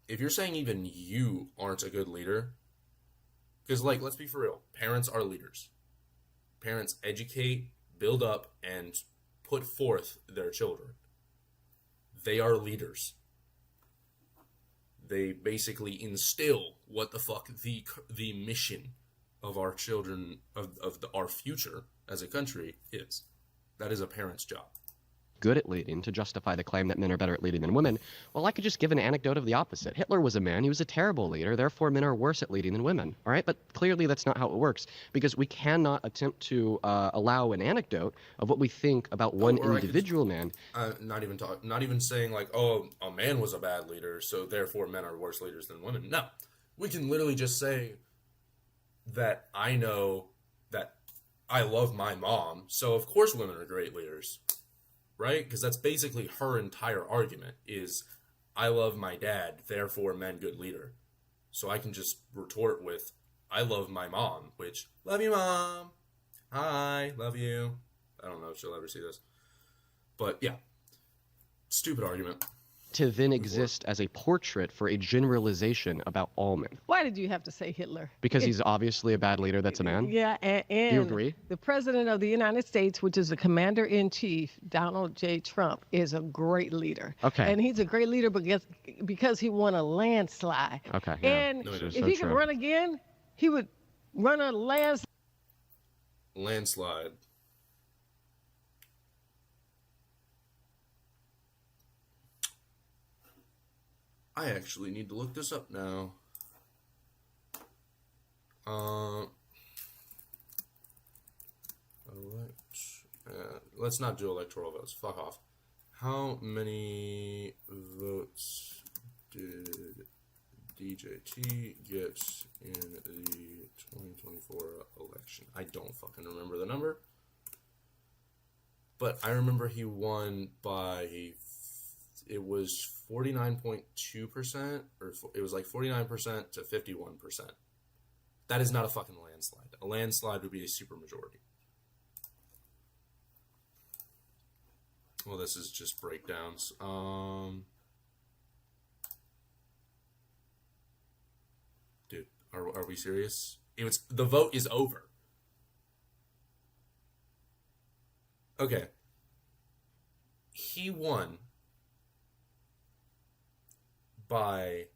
A: if you're saying even you aren't a good leader... Because, like, let's be for real. Parents are leaders. Parents educate, build up, and put forth their children. They are leaders. They basically instill what the fuck the mission of our children, our future as a country is. That is a parent's job.
C: Good at leading to justify the claim that men are better at leading than women. Well, I could just give an anecdote of the opposite. Hitler was a man. He was a terrible leader. Therefore, men are worse at leading than women. All right? But clearly that's not how it works, because we cannot attempt to allow an anecdote of what we think about one individual man.
A: Not even saying like, oh, a man was a bad leader, so therefore men are worse leaders than women. No. We can literally just say that I know that I love my mom, so of course women are great leaders. Right? Because that's basically her entire argument is, I love my dad, therefore men good leader. So I can just retort with, I love my mom, which, love you, Mom. Hi, love you. I don't know if she'll ever see this. But yeah, stupid argument.
C: To then exist as a portrait for a generalization about all men.
J: Why did you have to say Hitler?
C: Because he's obviously a bad leader that's a man?
J: Yeah, and
C: do you agree?
J: The President of the United States, which is the Commander-in-Chief, Donald J. Trump, is a great leader.
C: Okay.
J: And he's a great leader because he won a landslide.
C: Okay. Yeah.
J: And if he could run again, he would run a
A: landslide. I actually need to look this up now. Let's not do electoral votes. Fuck off. How many votes did DJT get in the 2024 election? I don't fucking remember the number. But I remember he won by... It was 49.2%, or it was like 49% to 51%. That is not a fucking landslide. A landslide would be a supermajority. Well, this is just breakdowns. Dude, are we serious? The vote is over. Okay. He won by,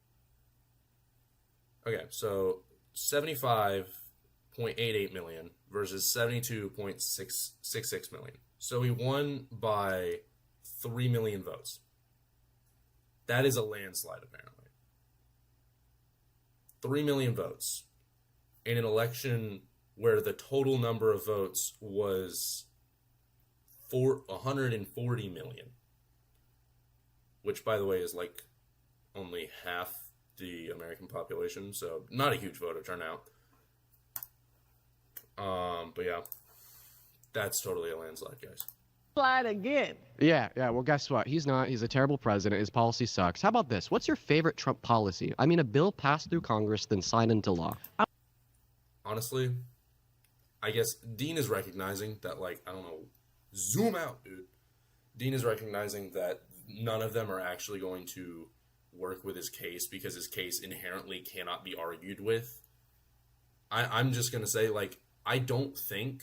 A: okay, so 75.88 million versus 72.666 million. So he won by 3 million votes. That is a landslide, apparently. 3 million votes in an election where the total number of votes was 140 million. Which, by the way, is like only half the American population, so not a huge voter turnout. But yeah, that's totally a landslide, guys.
J: Slide again.
C: Yeah, well, guess what? He's not. He's a terrible president. His policy sucks. How about this? What's your favorite Trump policy? I mean, a bill passed through Congress, then signed into law.
A: Honestly, I guess Dean is recognizing that, like, I don't know, zoom out, dude. Dean is recognizing that none of them are actually going to work with his case because his case inherently cannot be argued with. I'm just going to say, like, I don't think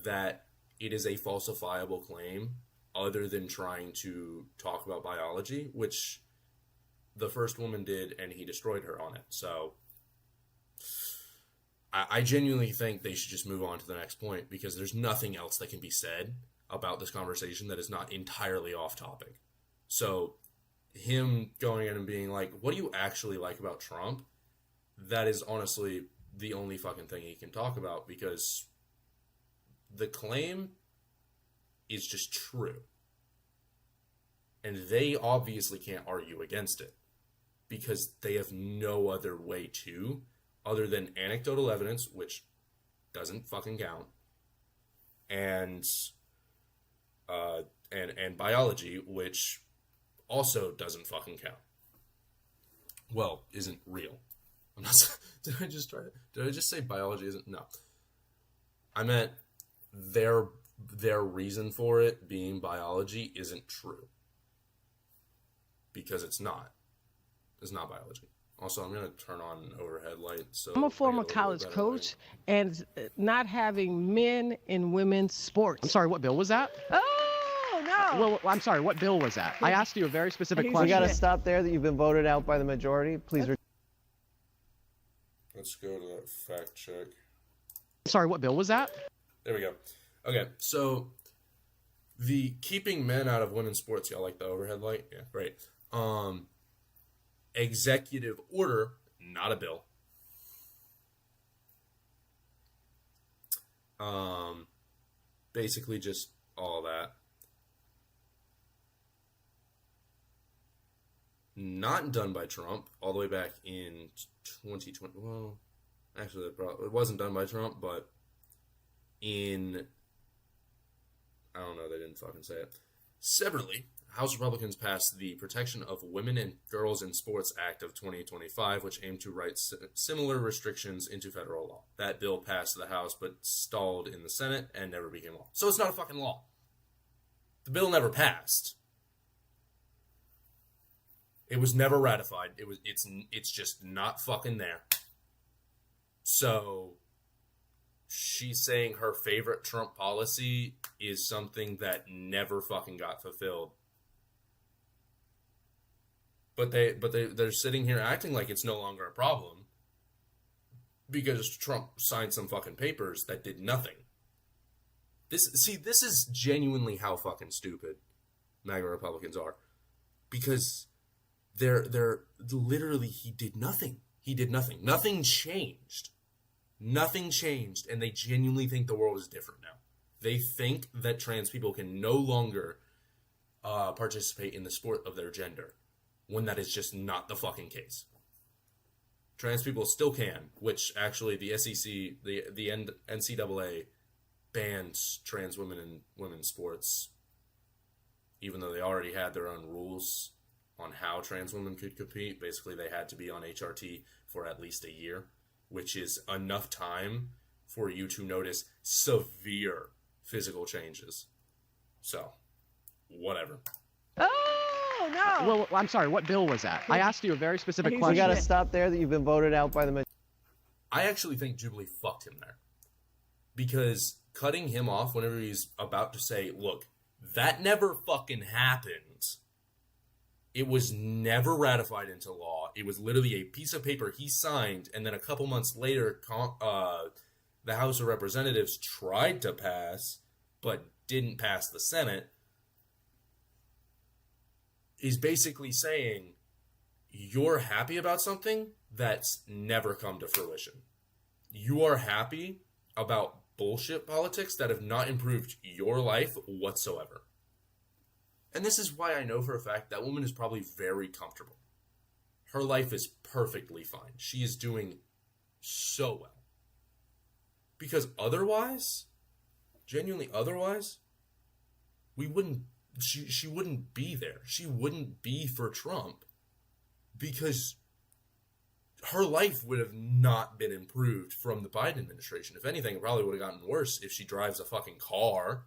A: that it is a falsifiable claim other than trying to talk about biology, which the first woman did, and he destroyed her on it. So I genuinely think they should just move on to the next point because there's nothing else that can be said about this conversation that is not entirely off topic. So him going in and being like, what do you actually like about Trump? That is honestly the only fucking thing he can talk about because the claim is just true. And they obviously can't argue against it because they have no other way to, other than anecdotal evidence, which doesn't fucking count, and biology, which also doesn't fucking count. Well, isn't real. I'm not. Did I just say biology isn't? No. I meant their reason for it being biology isn't true. Because it's not. It's not biology. Also, I'm going to turn on an overhead light. So
J: I'm a former college coach, and not having men in women's sports.
C: I'm sorry, what bill was that?
J: Oh, no.
C: Well, I'm sorry, what bill was that? I asked you a very specific question.
F: We got to stop there that you've been voted out by the majority. Please.
A: Let's go to that fact check.
C: Sorry, what bill was that?
A: There we go. Okay, so the keeping men out of women's sports, y'all like the overhead light? Yeah, great. Executive order, not a bill. Basically just all that. Not done by Trump, all the way back in 2020. Well, actually, it wasn't done by Trump, but in... I don't know, they didn't fucking say it. Separately, House Republicans passed the Protection of Women and Girls in Sports Act of 2025, which aimed to write similar restrictions into federal law. That bill passed the House, but stalled in the Senate and never became law. So it's not a fucking law. The bill never passed. It was never ratified. It's just not fucking there. So she's saying her favorite Trump policy is something that never fucking got fulfilled. But they're sitting here acting like it's no longer a problem because Trump signed some fucking papers that did nothing. This is genuinely how fucking stupid MAGA Republicans are, because they're literally, he did nothing. He did nothing. Nothing changed. Nothing changed, and they genuinely think the world is different now. They think that trans people can no longer participate in the sport of their gender, when that is just not the fucking case. Trans people still can, which actually the SEC, the NCAA banned trans women in women's sports, even though they already had their own rules on how trans women could compete. Basically, they had to be on HRT for at least a year, which is enough time for you to notice severe physical changes. So, whatever.
G: Oh, no.
C: Well, I'm sorry, what bill was that? I asked you a very specific question.
F: We gotta stop there, that you've been voted out by the...
A: I actually think Jubilee fucked him there. Because cutting him off whenever he's about to say, look, that never fucking happened. It was never ratified into law. It was literally a piece of paper he signed, and then a couple months later, the House of Representatives tried to pass, but didn't pass the Senate. Is basically saying, you're happy about something that's never come to fruition. You are happy about bullshit politics that have not improved your life whatsoever. And this is why I know for a fact that woman is probably very comfortable. Her life is perfectly fine. She is doing so well. Because otherwise, genuinely otherwise, she wouldn't be there. She wouldn't be for Trump, because her life would have not been improved from the Biden administration. If anything, it probably would have gotten worse if she drives a fucking car.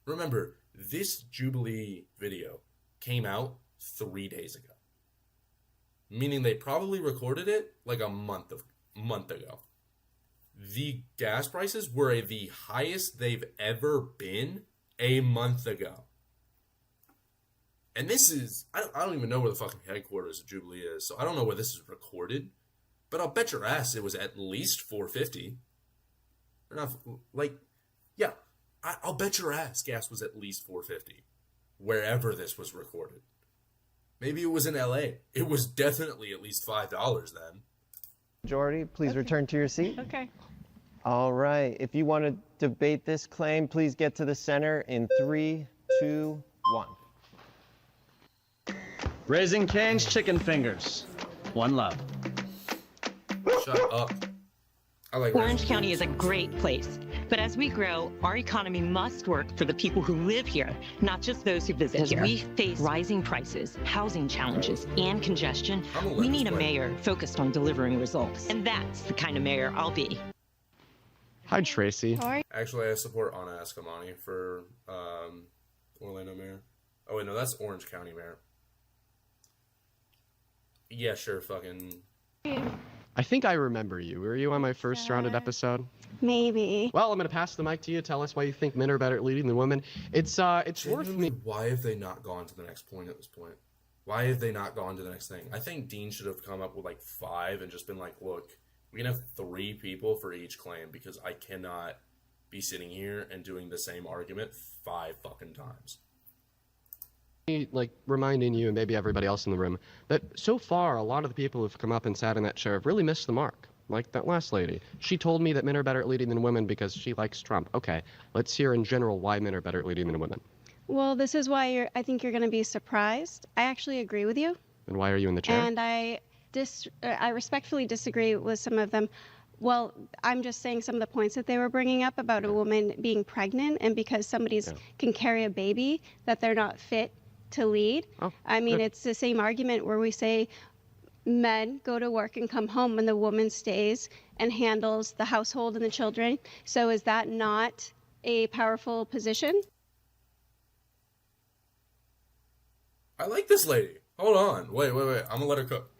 A: Remember, this Jubilee video came out 3 days ago. Meaning they probably recorded it like a month ago. The gas prices were the highest they've ever been a month ago. And this is, I don't even know where the fucking headquarters of Jubilee is, so I don't know where this is recorded, but I'll bet your ass it was at least $4.50. I'll bet your ass gas was at least $4.50 wherever this was recorded. Maybe it was in LA. It was definitely at least $5 then.
F: Majority, please return to your seat.
J: Okay.
F: All right. If you want to debate this claim, please get to the center in 3, 2, 1.
K: Raising Cane's Chicken Fingers. One love.
A: Shut up. I like
L: Orange County is a great place, but as we grow, our economy must work for the people who live here, not just those who visit here. As we face rising prices, housing challenges, and congestion, we need a mayor focused on delivering results. And that's the kind of mayor I'll be.
C: Hi, Tracy.
A: Actually, I support Anna Eskamani for Orlando mayor. Oh, wait, no, that's Orange County mayor. Yeah, sure, fucking...
C: I think I remember you. Were you on my first rounded episode?
B: Maybe.
C: Well, I'm going to pass the mic to you. Tell us why you think men are better at leading than women. It's worth me.
A: Why have they not gone to the next point at this point? Why have they not gone to the next thing? I think Dean should have come up with like 5 and just been like, look, We can have 3 people for each claim because I cannot be sitting here and doing the same argument 5 fucking times.
C: Like, reminding you and maybe everybody else in the room that so far a lot of the people who've come up and sat in that chair have really missed the mark. Like that last lady. She told me that men are better at leading than women because she likes Trump. Okay, let's hear in general why men are better at leading than women.
M: Well, this is why I think you're going to be surprised. I actually agree with you.
C: And why are you in the chair?
M: And I respectfully disagree with some of them. Well, I'm just saying some of the points that they were bringing up about a woman being pregnant and because somebody's can carry a baby that they're not fit to lead.
C: Oh,
M: I mean,
C: good.
M: it's the same argument where we say men go to work and come home and the woman stays and handles the household and the children. So is that not a powerful position?
A: I like this lady. Hold on. Wait. I'm gonna let her cook.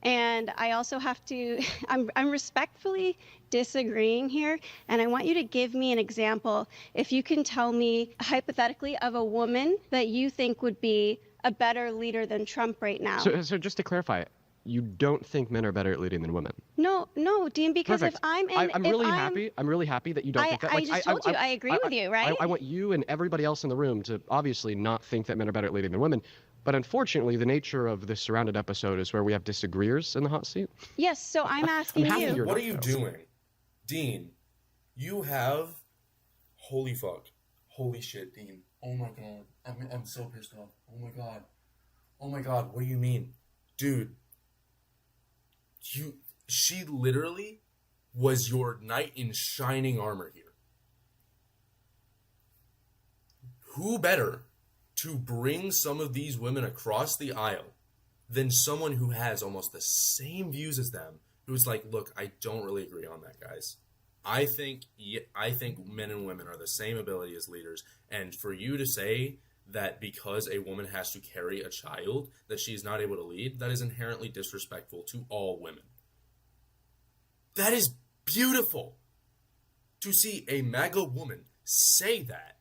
M: And I also have to, I'm respectfully disagreeing here, and I want you to give me an example. If you can tell me hypothetically of a woman that you think would be a better leader than Trump right now.
C: So just to clarify, you don't think men are better at leading than women?
M: No, Dean, because
C: Perfect.
M: if I'm in,
C: I'm really happy that you don't think that.
M: Like, I just told you, I agree with you, right?
C: I want you and everybody else in the room to obviously not think that men are better at leading than women. But unfortunately, the nature of this Surrounded episode is where we have disagreeers in the hot seat.
M: Yes, so I'm asking you.
A: What are you doing? Dean, you have... Holy fuck. Holy shit, Dean. Oh my god. I'm so pissed off. Oh my god. Oh my god, what do you mean? Dude. She literally was your knight in shining armor here. Who better to bring some of these women across the aisle than someone who has almost the same views as them, who's like, look, I don't really agree on that, guys. I think men and women are the same ability as leaders, and for you to say that because a woman has to carry a child that she's not able to lead, that is inherently disrespectful to all women. That is beautiful. To see a MAGA woman say that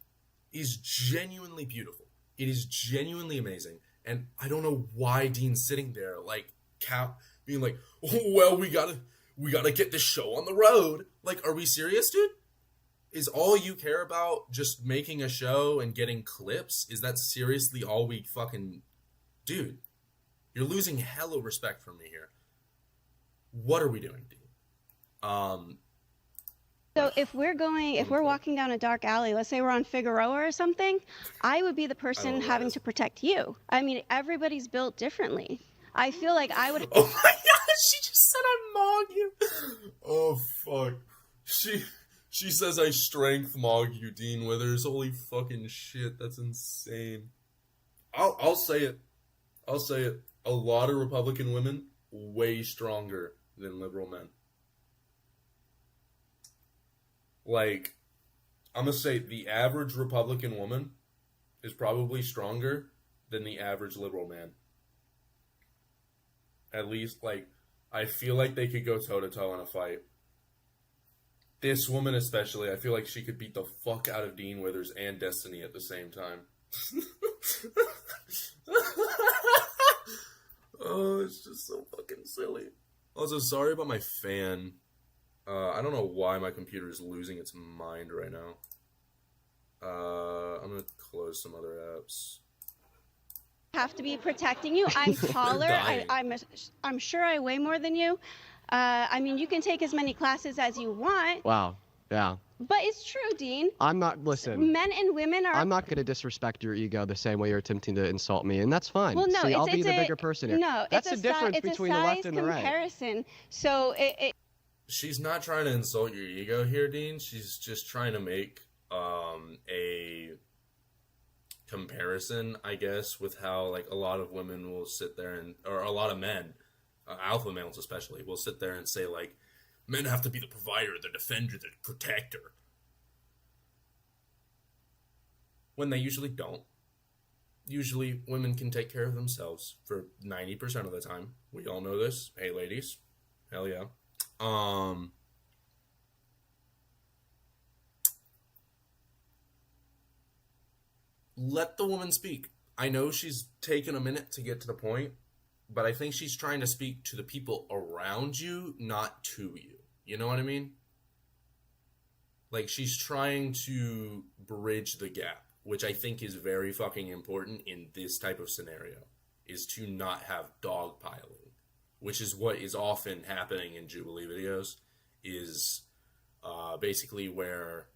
A: is genuinely beautiful. It is genuinely amazing, and I don't know why Dean's sitting there like being like, oh, well, we gotta get this show on the road. Like, are we serious, dude? Is all you care about just making a show and getting clips? Is that seriously all we fucking... Dude, you're losing hella respect from me here. What are we doing, Dean?
M: So if we're walking down a dark alley, let's say we're on Figueroa or something, I would be the person having to protect you. I mean, everybody's built differently. I feel like I would...
A: Oh my god, she just said I mog you. Oh fuck. She says I strength mog you, Dean Whithers. Holy fucking shit, that's insane. I'll say it. I'll say it. A lot of Republican women, way stronger than liberal men. Like, I'm going to say the average Republican woman is probably stronger than the average liberal man. At least, like, I feel like they could go toe-to-toe in a fight. This woman especially, I feel like she could beat the fuck out of Dean Whithers and Destiny at the same time. Oh, it's just so fucking silly. Also, sorry about my fan. I don't know why my computer is losing its mind right now. I'm gonna close some other apps.
M: Have to be protecting you. I'm taller. I'm sure I weigh more than you. I mean, you can take as many classes as you want.
C: Wow. Yeah.
M: But it's true, Dean.
C: Listen.
M: Men and women are...
C: I'm not going to disrespect your ego the same way you're attempting to insult me, and that's fine.
M: Well, no,
C: See, I'll be the bigger person here.
M: No,
C: that's the difference between the left and the right.
M: Comparison. So
A: She's not trying to insult your ego here, Dean. She's just trying to make a comparison, I guess, with how like a lot of women will sit there or a lot of men, alpha males especially, will sit there and say like, men have to be the provider, the defender, the protector. When they usually don't. Usually women can take care of themselves for 90% of the time. We all know this. Hey ladies. Hell yeah. Let the woman speak. I know she's taken a minute to get to the point, but I think she's trying to speak to the people around you, not to you. You know what I mean? Like, she's trying to bridge the gap, which I think is very fucking important in this type of scenario, is to not have dogpiling, which is what is often happening in Jubilee videos, is basically where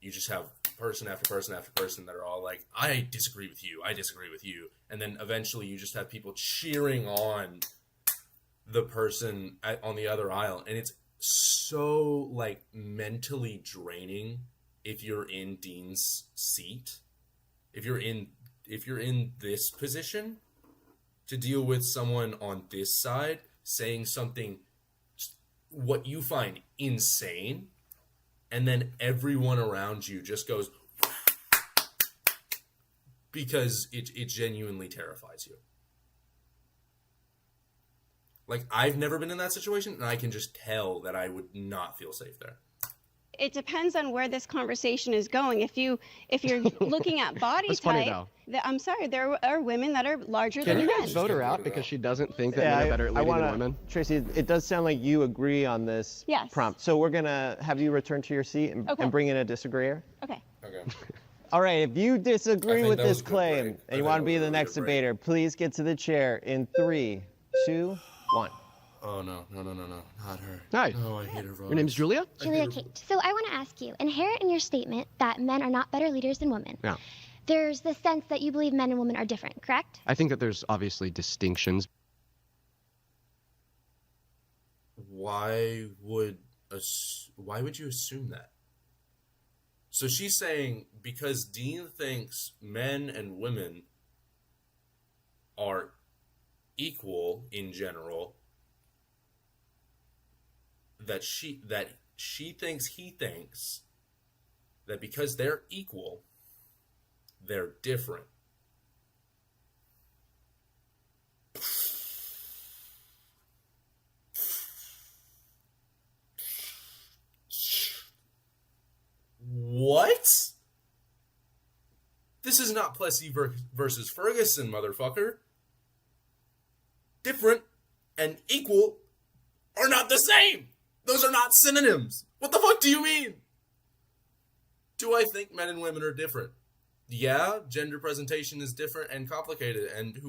A: you just have person after person after person that are all like, I disagree with you, and then eventually you just have people cheering on the person on the other aisle, and it's so, like, mentally draining if you're in Dean's seat, if you're in this position, to deal with someone on this side saying something what you find insane, and then everyone around you just goes because it genuinely terrifies you. Like, I've never been in that situation, and I can just tell that I would not feel safe there.
M: It depends on where this conversation is going. If you're looking at body type, I'm sorry, there are women that are larger than men.
C: Can you guys vote her out because she doesn't think that men are better at leading than women?
F: Tracy, it does sound like you agree on this prompt. So we're going to have you return to your seat and bring in a disagreeer.
M: Okay.
F: All right, if you disagree with this claim and you want to be the next debater, please get to the chair in 3, 2, 1.
A: Oh, no, not her.
C: Hi.
A: Oh, I hate her voice.
C: Your name's Julia?
B: Julia Kate. So I want to ask you, inherent in your statement that men are not better leaders than women, there's the sense that you believe men and women are different, correct?
C: I think that there's obviously distinctions.
A: Why would you assume that? So she's saying because Dean thinks men and women are equal in general, that she thinks he thinks that because they're equal, they're different. What? This is not Plessy versus Ferguson, motherfucker. Different and equal are not the same. Those are not synonyms. What the fuck do you mean? Do I think men and women are different? Yeah, gender presentation is different and complicated, and who